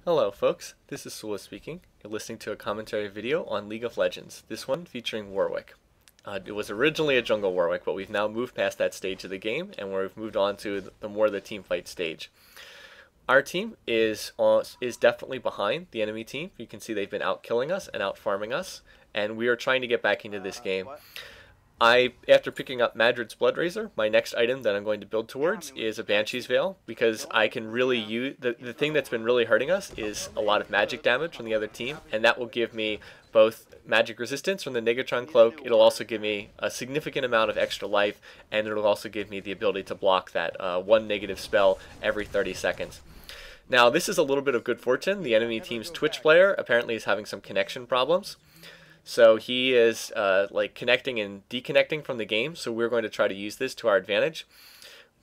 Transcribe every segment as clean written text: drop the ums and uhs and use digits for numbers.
Hello folks, this is Sula speaking. You're listening to a commentary video on League of Legends, this one featuring Warwick. It was originally a jungle Warwick, but we've now moved past that stage of the game and we've moved on to the more the team fight stage. Our team is definitely behind the enemy team. You can see they've been out killing us and out farming us, and we are trying to get back into this game. After picking up Madrid's Bloodrazor, my next item that I'm going to build towards is a Banshee's Veil, because I can really use, the thing that's been really hurting us is a lot of magic damage from the other team, and that will give me both magic resistance from the Negatron Cloak. It'll also give me a significant amount of extra life, and it'll also give me the ability to block that one negative spell every 30 seconds. Now, this is a little bit of good fortune. The enemy team's Twitch player apparently is having some connection problems. So he is like connecting and deconnecting from the game, so we're going to try to use this to our advantage.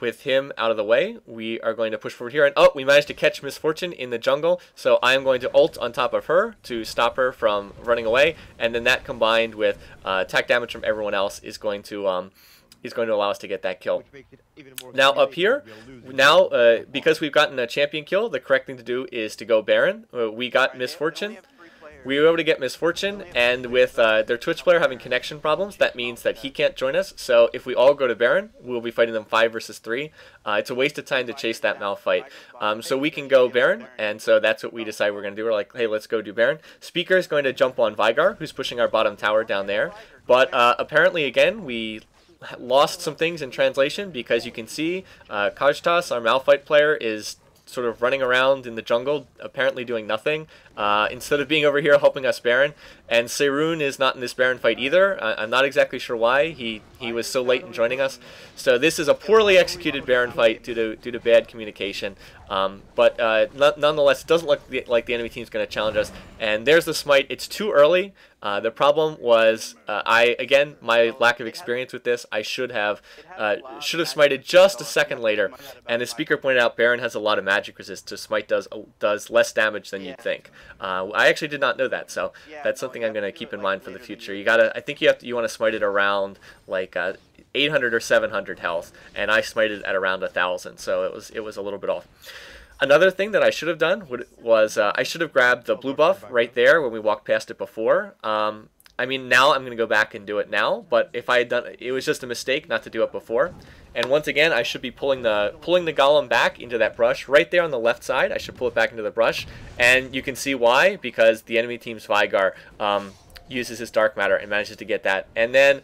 With him out of the way, we are going to push forward here, and oh, we managed to catch Miss Fortune in the jungle, so I am going to ult on top of her to stop her from running away, and then that combined with attack damage from everyone else is going to allow us to get that kill. Now up here, because we've gotten a champion kill, the correct thing to do is to go Baron. We got Miss Fortune. We were able to get Miss Fortune, and with their Twitch player having connection problems, that means that he can't join us. So if we all go to Baron, we'll be fighting them 5 versus 3. It's a waste of time to chase that Mal fight. So we can go Baron, and so that's what we decide we're going to do. We're like, hey, let's go do Baron. Speaker is going to jump on Veigar, who's pushing our bottom tower down there. But apparently, again, we lost some things in translation, because you can see Kajtas, our Malphite player, is sort of running around in the jungle, apparently doing nothing, instead of being over here helping us Baron. And Seirun is not in this Baron fight either. I'm not exactly sure why. He was so late in joining us. So this is a poorly executed Baron fight due to bad communication. But nonetheless, it doesn't look like the enemy team is going to challenge us. And there's the smite. It's too early. The problem was, again, my lack of experience with this. I should have smited just a second later. And the speaker pointed out Baron has a lot of magic resist, so smite does less damage than you'd think. I actually did not know that, so that's something I'm going to keep in mind for the future. I think you want to smite it around like 800 or 700 health, and I smited at around 1,000, so it was a little bit off. Another thing that I should have done was I should have grabbed the blue buff right there when we walked past it before. I mean, now I'm going to go back and do it now, but if I had done it, was just a mistake not to do it before. And once again, I should be pulling the golem back into that brush right there on the left side. I should pull it back into the brush, and you can see why, because the enemy team's Veigar uses his dark matter and manages to get that. And then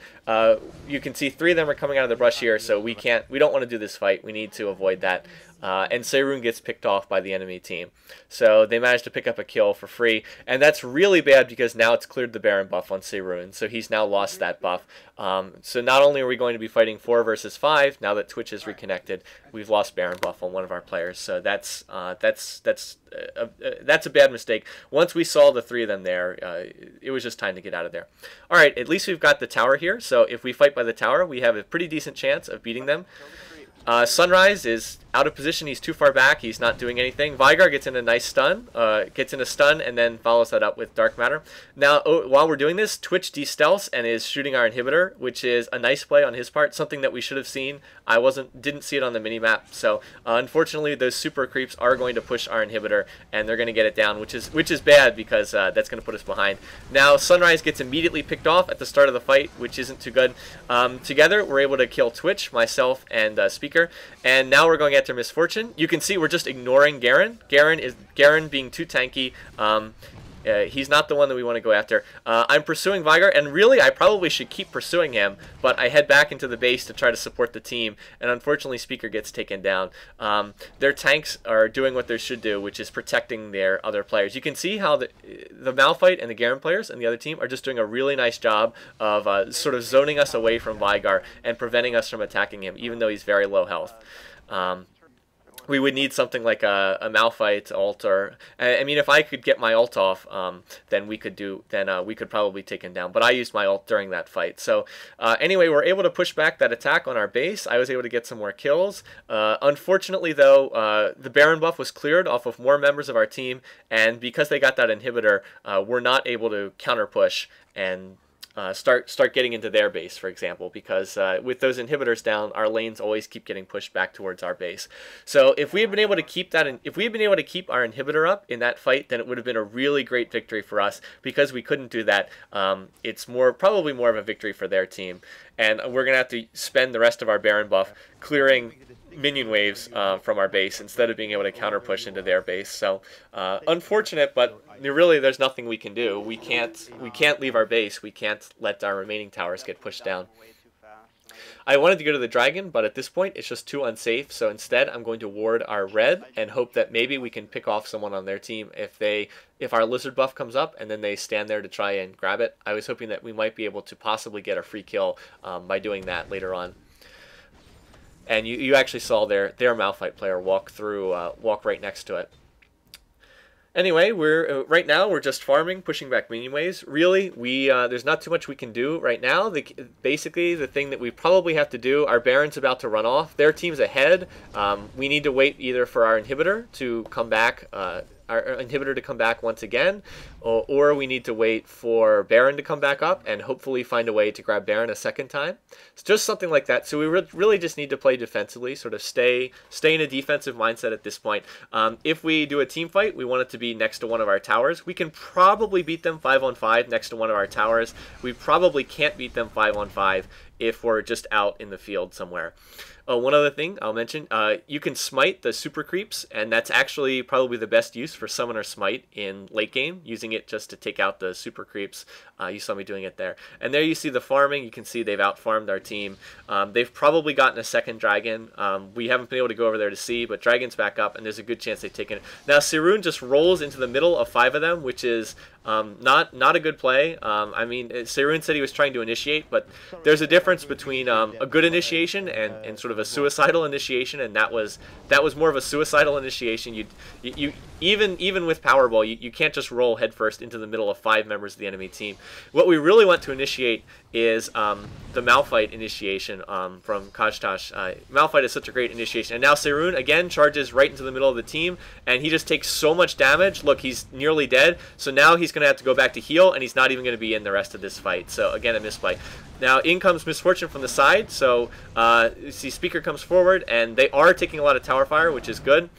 you can see 3 of them are coming out of the brush here, so we don't want to do this fight. We need to avoid that. And Seirun gets picked off by the enemy team. So they managed to pick up a kill for free, and that's really bad because now it's cleared the Baron buff on Seirun, so he's now lost that buff. So not only are we going to be fighting 4 versus 5, now that Twitch is reconnected, we've lost Baron buff on one of our players. So that's a bad mistake. Once we saw the 3 of them there, it was just time to get out of there. All right, at least we've got the tower here, so if we fight by the tower, we have a pretty decent chance of beating them. Sunrise is out of position. He's too far back. He's not doing anything. Veigar gets in a nice stun, and then follows that up with Dark Matter. Now, while we're doing this, Twitch de-stealths and is shooting our inhibitor, which is a nice play on his part, something that we should have seen. I didn't see it on the minimap, so unfortunately, those super creeps are going to push our inhibitor, and they're going to get it down, which is bad because that's going to put us behind. Now, Sunrise gets immediately picked off at the start of the fight, which isn't too good. Together, we're able to kill Twitch, myself, and Speaker, and now we're going after Miss Fortune. You can see we're just ignoring Garen. Garen being too tanky. He's not the one that we want to go after. I'm pursuing Veigar, and really I probably should keep pursuing him, but I head back into the base to try to support the team, and unfortunately Speaker gets taken down. Their tanks are doing what they should do, which is protecting their other players. You can see how the Malphite and the Garen players and the other team are just doing a really nice job of sort of zoning us away from Veigar and preventing us from attacking him, even though he's very low health. We would need something like a Malphite ult, or I mean, if I could get my ult off, then we could probably take him down. But I used my ult during that fight. So anyway, we're able to push back that attack on our base. I was able to get some more kills. Unfortunately, though, the Baron buff was cleared off of more members of our team, and because they got that inhibitor, we're not able to counter push, and start getting into their base, for example, because with those inhibitors down, our lanes always keep getting pushed back towards our base. So if we had been able to keep that, if we had been able to keep our inhibitor up in that fight, then it would have been a really great victory for us. Because we couldn't do that, it's probably more of a victory for their team, and we're gonna have to spend the rest of our Baron buff clearing minion waves from our base instead of being able to counter push into their base. So unfortunate, but really there's nothing we can do. We can't leave our base. We can't let our remaining towers get pushed down. I wanted to go to the dragon, but at this point it's just too unsafe, so instead I'm going to ward our red and hope that maybe we can pick off someone on their team if our lizard buff comes up and then they stand there to try and grab it. I was hoping that we might be able to possibly get a free kill by doing that later on. And you actually saw their Malphite player walk right next to it. Anyway, right now we're just farming, pushing back minion waves. Really, there's not too much we can do right now. Basically, the thing that we probably have to do, our Baron's about to run off. Their team's ahead. We need to wait either for our inhibitor to come back, once again, or we need to wait for Baron to come back up and hopefully find a way to grab Baron a second time. It's just something like that. So we really just need to play defensively, sort of stay in a defensive mindset at this point. If we do a team fight, we want it to be next to one of our towers. We can probably beat them 5-on-5 next to one of our towers. We probably can't beat them 5-on-5 if we're just out in the field somewhere. One other thing I'll mention, you can smite the super creeps, and that's actually probably the best use for Summoner Smite in late game, using it just to take out the super creeps. You saw me doing it there. And there you see the farming. You can see they've out-farmed our team. They've probably gotten a second dragon. We haven't been able to go over there to see, but dragon's back up, and there's a good chance they've taken it. Now, Sirun just rolls into the middle of 5 of them, which is not a good play. I mean, Sirun said he was trying to initiate, but there's a difference between a good initiation and sort of a suicidal initiation, and that was more of a suicidal initiation. You even with Powerball, you can't just roll headfirst into the middle of 5 members of the enemy team. What we really want to initiate is the Malphite initiation from Kajtash. Malphite is such a great initiation. And now Sirun again charges right into the middle of the team, and he just takes so much damage. Look, he's nearly dead, so now he's going to have to go back to heal, and he's not even going to be in the rest of this fight. So again, a misplay. Now in comes Misfortune from the side, so see Speaker comes forward, and they are taking a lot of tower fire, which is good.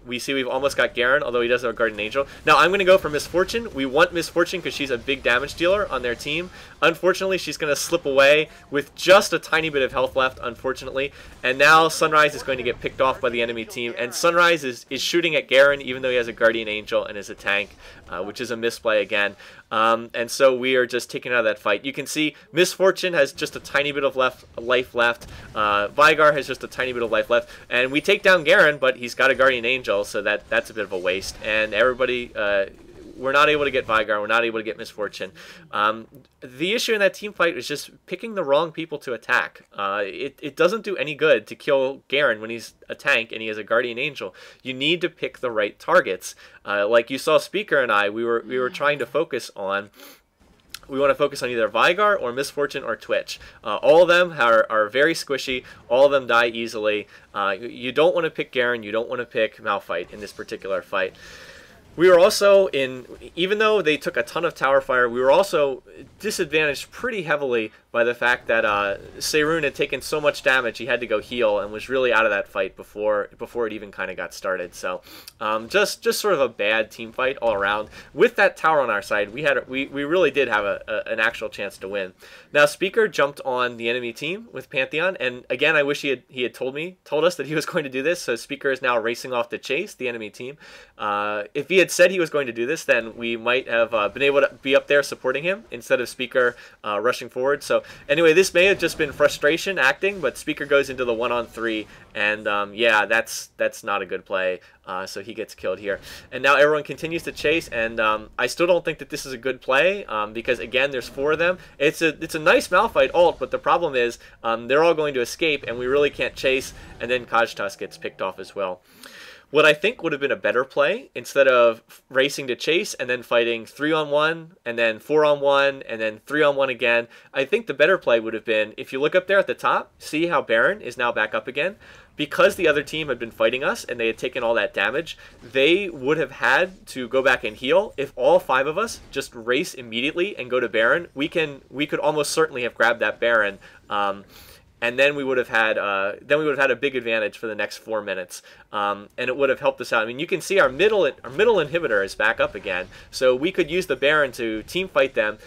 We see we've almost got Garen, although he does have a Guardian Angel. Now I'm going to go for Misfortune. We want Misfortune because she's a big damage dealer on their team. Unfortunately, she's going to slip away with just a tiny bit of health left, unfortunately. And now Sunrise is going to get picked off by the enemy team. And Sunrise is shooting at Garen, even though he has a Guardian Angel and is a tank, which is a misplay again. And so we are just taken out of that fight. You can see Misfortune has just a tiny bit of life left. Vigar has just a tiny bit of life left. And we take down Garen, but he's got a Guardian Angel, so that's a bit of a waste. And everybody... we're not able to get Vigar. We're not able to get Misfortune. The issue in that team fight is just picking the wrong people to attack. It doesn't do any good to kill Garen when he's a tank and he has a Guardian Angel. You need to pick the right targets. Like you saw Speaker and I, we were trying to focus on... We want to focus on either Vigar or Misfortune or Twitch. All of them are very squishy. All of them die easily. You don't want to pick Garen. You don't want to pick Malphite in this particular fight. We were also even though they took a ton of tower fire, we were also disadvantaged pretty heavily by the fact that Sirun had taken so much damage he had to go heal and was really out of that fight before it even kind of got started. So just sort of a bad team fight all around. With that tower on our side, we really did have an actual chance to win. Now Speaker jumped on the enemy team with Pantheon, and again I wish he had told us that he was going to do this. So Speaker is now racing off to chase the enemy team. If he had said he was going to do this, then we might have been able to be up there supporting him instead of Speaker rushing forward. So anyway, this may have just been frustration acting, but Speaker goes into the 1-on-3, and yeah, that's not a good play. So he gets killed here. And now everyone continues to chase, and I still don't think that this is a good play because, again, there's 4 of them. It's a nice Malphite ult, but the problem is they're all going to escape, and we really can't chase, and then Kajtas gets picked off as well. What I think would have been a better play, instead of racing to chase and then fighting 3-on-1 and then 4-on-1 and then 3-on-1 again, I think the better play would have been, if you look up there at the top, see how Baron is now back up again? Because the other team had been fighting us and they had taken all that damage, they would have had to go back and heal. If all 5 of us just race immediately and go to Baron, we could almost certainly have grabbed that Baron. And then we would have had a big advantage for the next 4 minutes, and it would have helped us out. I mean, you can see our middle inhibitor is back up again, so we could use the Baron to team fight them.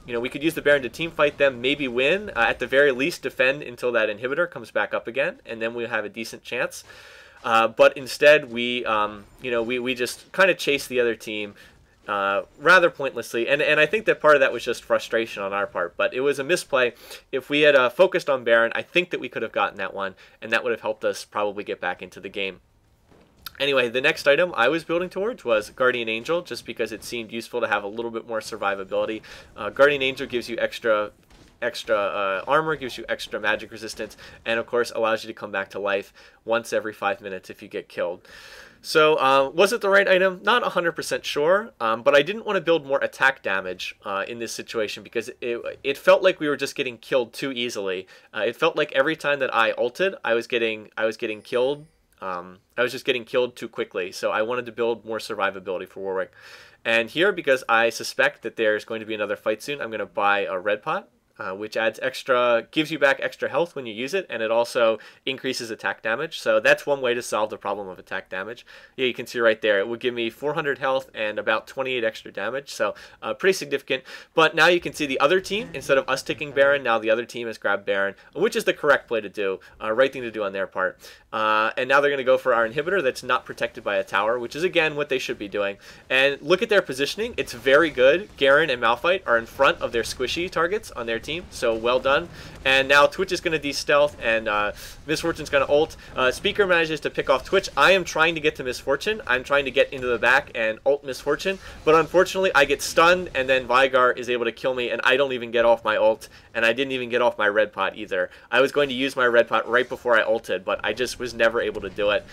We could use the Baron to team fight them, maybe win, at the very least defend until that inhibitor comes back up again, and then we'll have a decent chance. But instead, we just kind of chased the other team rather pointlessly, and I think that part of that was just frustration on our part, but it was a misplay. If we had focused on Baron, I think that we could have gotten that one, and that would have helped us probably get back into the game. Anyway, the next item I was building towards was Guardian Angel, just because it seemed useful to have a little bit more survivability. Guardian Angel gives you extra armor, gives you extra magic resistance, and of course allows you to come back to life once every 5 minutes if you get killed. So, was it the right item? Not 100% sure, but I didn't want to build more attack damage in this situation, because it felt like we were just getting killed too easily. It felt like every time that I ulted, I was getting killed. I was just getting killed too quickly, so I wanted to build more survivability for Warwick. And here, because I suspect that there's going to be another fight soon, I'm going to buy a red pot, which gives you back extra health when you use it, and it also increases attack damage. So that's one way to solve the problem of attack damage. Yeah, you can see right there, it would give me 400 health and about 28 extra damage, so pretty significant. But now you can see the other team, instead of us taking Baron, now the other team has grabbed Baron, which is the correct play to do, right thing to do on their part. And now they're going to go for our inhibitor that's not protected by a tower, which is again what they should be doing. And look at their positioning, it's very good. Garen and Malphite are in front of their squishy targets on their team, so well done. And now Twitch is going to de-stealth, and Miss Fortune's going to ult. Speaker manages to pick off Twitch. I am trying to get to Miss Fortune. I'm trying to get into the back and ult Miss Fortune, but unfortunately I get stunned, and then Vigar is able to kill me, and I don't even get off my ult, and I didn't even get off my red pot either. I was going to use my red pot right before I ulted, but I just was never able to do it.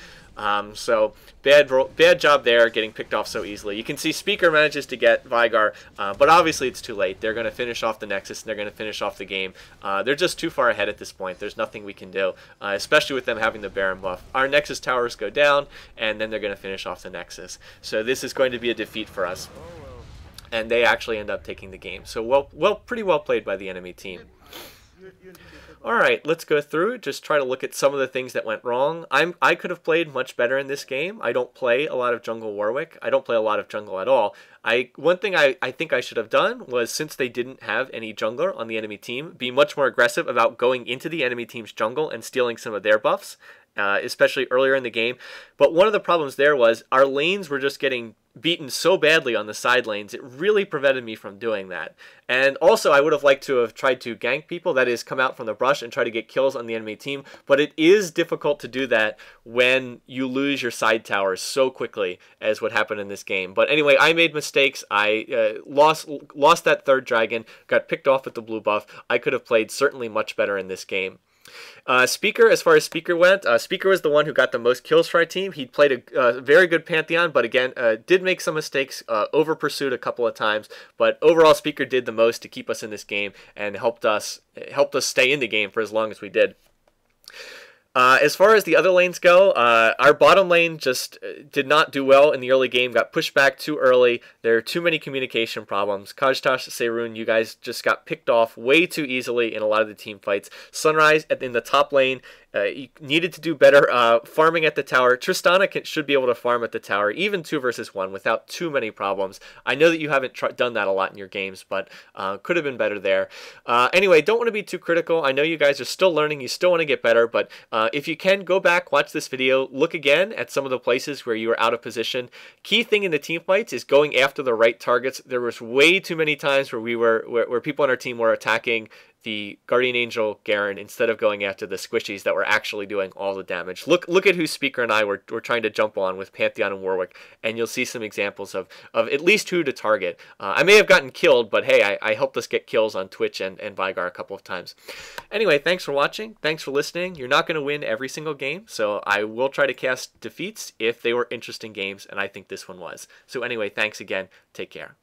So bad job there, getting picked off so easily. You can see Speaker manages to get Vigar, but obviously it's too late. They're going to finish off the Nexus, and they're going to finish off the game. They're just too far ahead at this point. There's nothing we can do, especially with them having the Baron buff. Our Nexus towers go down, and then they're going to finish off the Nexus. So this is going to be a defeat for us. And they actually end up taking the game. So pretty well played by the enemy team. Alright, let's go through, just try to look at some of the things that went wrong. I could have played much better in this game. I don't play a lot of jungle Warwick. I don't play a lot of jungle at all. One thing I think I should have done was, since they didn't have any jungler on the enemy team, be much more aggressive about going into the enemy team's jungle and stealing some of their buffs, especially earlier in the game. But one of the problems there was our lanes were just getting beaten so badly on the side lanes, it really prevented me from doing that. And also, I would have liked to have tried to gank people, that is, come out from the brush and try to get kills on the enemy team, but it is difficult to do that when you lose your side towers so quickly as what happened in this game. But anyway, I made mistakes. I lost that third dragon, got picked off with the blue buff. I could have played certainly much better in this game. Speaker, as far as Speaker went, Speaker was the one who got the most kills for our team. He played a very good Pantheon, but again, did make some mistakes, over-pursued a couple of times, but overall Speaker did the most to keep us in this game and helped us stay in the game for as long as we did. As far as the other lanes go, our bottom lane just did not do well in the early game, got pushed back too early. There are too many communication problems. Kajtash, Seirun, you guys just got picked off way too easily in a lot of the team fights. Sunrise in the top lane, you needed to do better farming at the tower. Tristana should be able to farm at the tower, even 2 versus 1, without too many problems. I know that you haven't done that a lot in your games, but could have been better there. Anyway, don't want to be too critical. I know you guys are still learning. You still want to get better, but if you can, go back, watch this video, look again at some of the places where you were out of position. Key thing in the team fights is going after the right targets. There was way too many times where people on our team were attacking the Guardian Angel Garen instead of going after the squishies that were actually doing all the damage. Look at who Speaker and I were trying to jump on with Pantheon and Warwick, and you'll see some examples of at least who to target. I may have gotten killed, but hey, I helped us get kills on Twitch and Vigar a couple of times. Anyway, thanks for watching. Thanks for listening. You're not going to win every single game, so I will try to cast defeats if they were interesting games, and I think this one was. So anyway, thanks again. Take care.